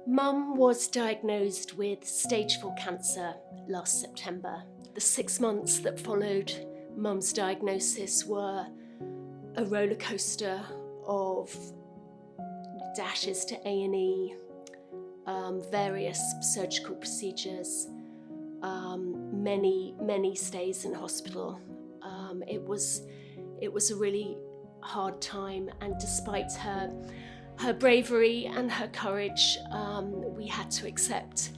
Mum was diagnosed with stage 4 cancer last September. The 6 months that followed Mum's diagnosis were a roller coaster of dashes to A&E, various surgical procedures, many stays in hospital. It was a really hard time, and despite her bravery and her courage, we had to accept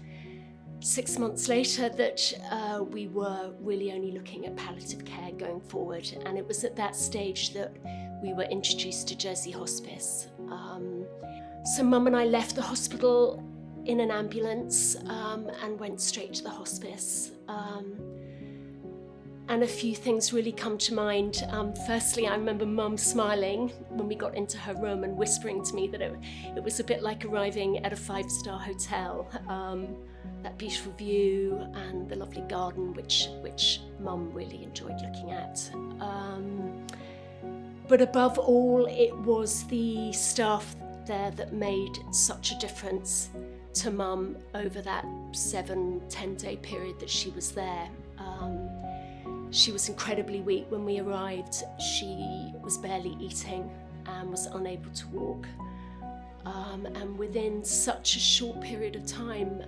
6 months later that we were really only looking at palliative care going forward. And it was at that stage that we were introduced to Jersey Hospice. So Mum and I left the hospital in an ambulance and went straight to the hospice. And a few things really come to mind. Firstly, I remember Mum smiling when we got into her room and whispering to me that it was a bit like arriving at a 5-star hotel. That beautiful view and the lovely garden, which Mum really enjoyed looking at. But above all, it was the staff there that made such a difference to Mum over that 7-10 day period that she was there. She was incredibly weak when we arrived. She was barely eating and was unable to walk. And within such a short period of time,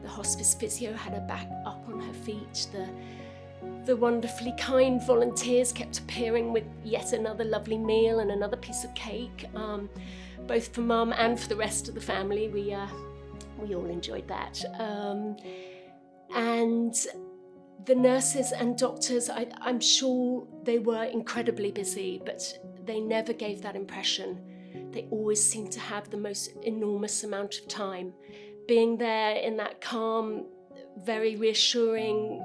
the hospice physio had her back up on her feet. The wonderfully kind volunteers kept appearing with yet another lovely meal and another piece of cake, both for Mum and for the rest of the family. We all enjoyed that. And the nurses and doctors, I'm sure they were incredibly busy, but they never gave that impression. They always seemed to have the most enormous amount of time. Being there in that calm, very reassuring,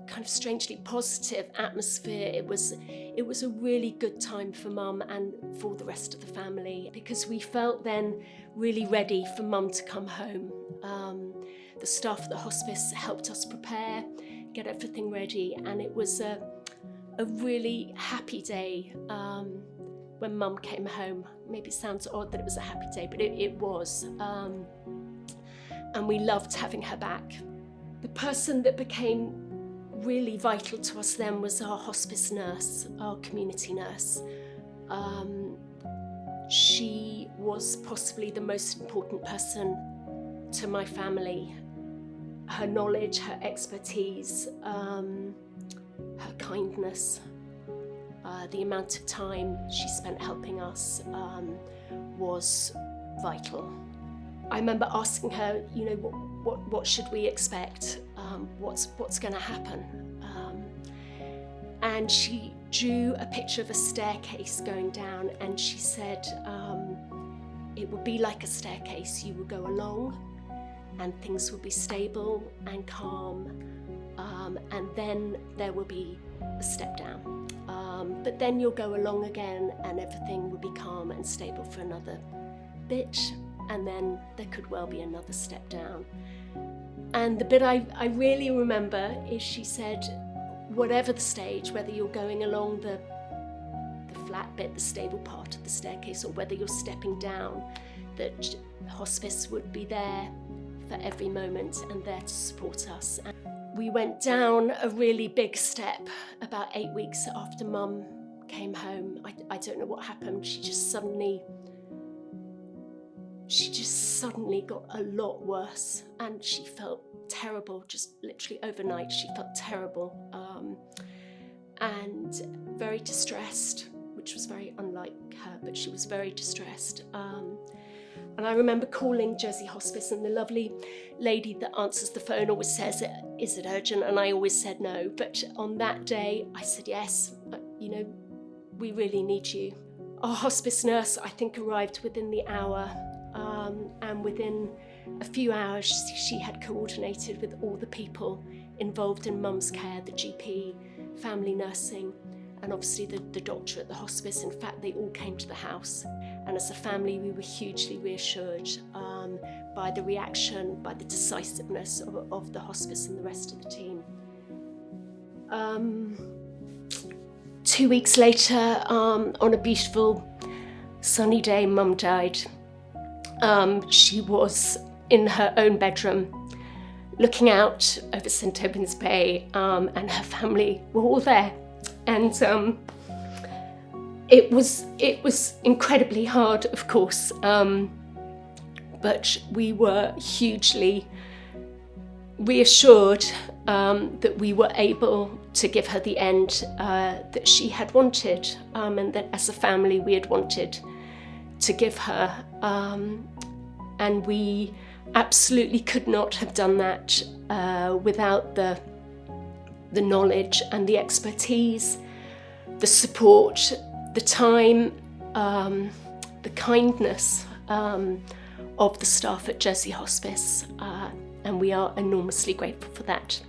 kind of strangely positive atmosphere, it was a really good time for Mum and for the rest of the family, because we felt then really ready for Mum to come home. The staff at the hospice helped us prepare, get everything ready, and it was a really happy day when Mum came home. Maybe it sounds odd that it was a happy day, but it was. And we loved having her back. The person that became really vital to us then was our hospice nurse, our community nurse. She was possibly the most important person to my family. Her knowledge, her expertise, her kindness, the amount of time she spent helping us was vital. I remember asking her, what should we expect? What's going to happen? And she drew a picture of a staircase going down, and she said it would be like a staircase. You would go along, and things will be stable and calm, and then there will be a step down. But then you'll go along again, and everything will be calm and stable for another bit, and then there could well be another step down. And the bit I really remember is she said, whatever the stage, whether you're going along the flat bit, the stable part of the staircase, or whether you're stepping down, that hospice would be there for every moment and there to support us. And we went down a really big step about 8 weeks after Mum came home. I don't know what happened. She just suddenly got a lot worse, and she felt terrible. Just literally overnight, she felt terrible and very distressed, which was very unlike her, but she was very distressed. And I remember calling Jersey Hospice, and the lovely lady that answers the phone always says, is it urgent? And I always said no. But on that day, I said, yes, we really need you. Our hospice nurse, I think, arrived within the hour. And within a few hours, she had coordinated with all the people involved in Mum's care, the GP, family nursing, and obviously the doctor at the hospice. In fact, they all came to the house. And as a family, we were hugely reassured by the reaction, by the decisiveness of the hospice and the rest of the team. 2 weeks later, on a beautiful sunny day, Mum died. She was in her own bedroom, looking out over St Albans Bay, and her family were all there. And it was incredibly hard, of course, but we were hugely reassured that we were able to give her the end that she had wanted, and that as a family we had wanted to give her. And we absolutely could not have done that without the knowledge and the expertise, the support, the time, the kindness of the staff at Jersey Hospice, and we are enormously grateful for that.